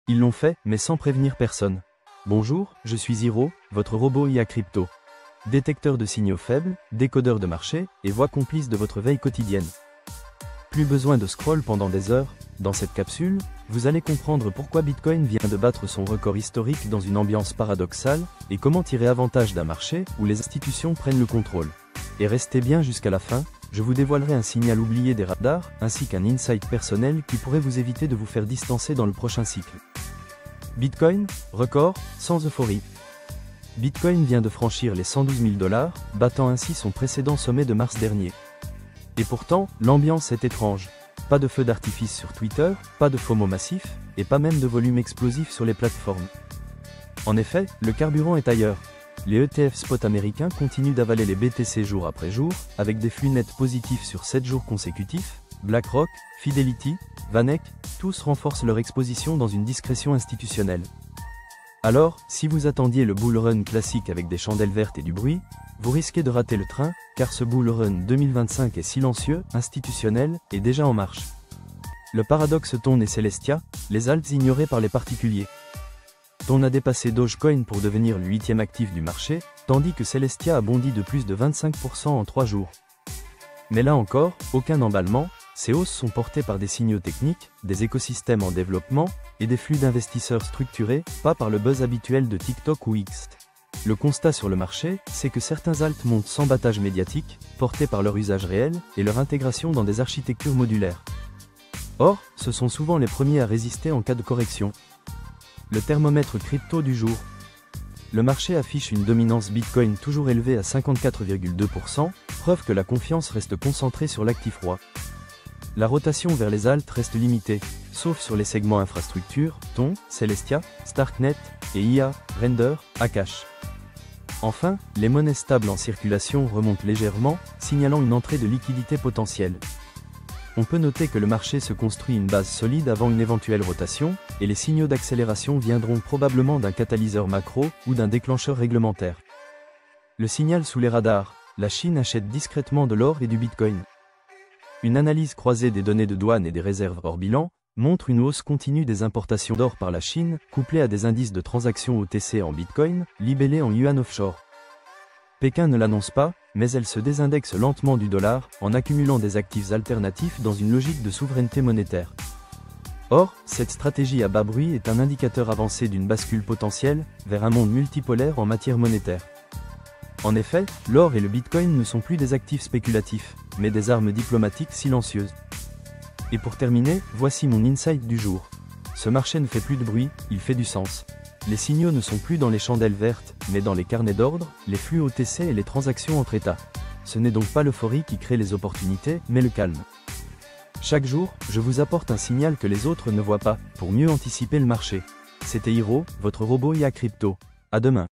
Ils l'ont fait, mais sans prévenir personne. Bonjour, je suis Hiro, votre robot IA crypto. Détecteur de signaux faibles, décodeur de marché, et voix complice de votre veille quotidienne. Plus besoin de scroll pendant des heures. Dans cette capsule, vous allez comprendre pourquoi Bitcoin vient de battre son record historique dans une ambiance paradoxale, et comment tirer avantage d'un marché où les institutions prennent le contrôle. Et restez bien jusqu'à la fin, je vous dévoilerai un signal oublié des radars, ainsi qu'un insight personnel qui pourrait vous éviter de vous faire distancer dans le prochain cycle. Bitcoin, record, sans euphorie. Bitcoin vient de franchir les 112 000 $, battant ainsi son précédent sommet de mars dernier. Et pourtant, l'ambiance est étrange. Pas de feu d'artifice sur Twitter, pas de FOMO massif, et pas même de volume explosif sur les plateformes. En effet, le carburant est ailleurs. Les ETF spot américains continuent d'avaler les BTC jour après jour, avec des flux nets positifs sur 7 jours consécutifs. BlackRock, Fidelity, VanEck, tous renforcent leur exposition dans une discrétion institutionnelle. Alors, si vous attendiez le bull run classique avec des chandelles vertes et du bruit, vous risquez de rater le train, car ce bull run 2025 est silencieux, institutionnel, et déjà en marche. Le paradoxe Ton et Celestia, les alts ignorés par les particuliers. Ton a dépassé Dogecoin pour devenir le 8e actif du marché, tandis que Celestia a bondi de plus de 25% en 3 jours. Mais là encore, aucun emballement, ces hausses sont portées par des signaux techniques, des écosystèmes en développement, et des flux d'investisseurs structurés, pas par le buzz habituel de TikTok ou X. Le constat sur le marché, c'est que certains alts montent sans battage médiatique, portés par leur usage réel, et leur intégration dans des architectures modulaires. Or, ce sont souvent les premiers à résister en cas de correction. Le thermomètre crypto du jour. Le marché affiche une dominance Bitcoin toujours élevée à 54,2%, preuve que la confiance reste concentrée sur l'actif roi. La rotation vers les alts reste limitée, sauf sur les segments infrastructure, Ton, Celestia, Starknet, et IA, Render, Akash. Enfin, les monnaies stables en circulation remontent légèrement, signalant une entrée de liquidité potentielle. On peut noter que le marché se construit une base solide avant une éventuelle rotation, et les signaux d'accélération viendront probablement d'un catalyseur macro ou d'un déclencheur réglementaire. Le signal sous les radars, la Chine achète discrètement de l'or et du Bitcoin. Une analyse croisée des données de douane et des réserves hors bilan montre une hausse continue des importations d'or par la Chine, couplée à des indices de transactions OTC en Bitcoin, libellés en yuan offshore. Pékin ne l'annonce pas, mais elle se désindexe lentement du dollar, en accumulant des actifs alternatifs dans une logique de souveraineté monétaire. Or, cette stratégie à bas bruit est un indicateur avancé d'une bascule potentielle vers un monde multipolaire en matière monétaire. En effet, l'or et le Bitcoin ne sont plus des actifs spéculatifs, mais des armes diplomatiques silencieuses. Et pour terminer, voici mon insight du jour. Ce marché ne fait plus de bruit, il fait du sens. Les signaux ne sont plus dans les chandelles vertes, mais dans les carnets d'ordre, les flux OTC et les transactions entre États. Ce n'est donc pas l'euphorie qui crée les opportunités, mais le calme. Chaque jour, je vous apporte un signal que les autres ne voient pas, pour mieux anticiper le marché. C'était Hiro, votre robot IA crypto. À demain.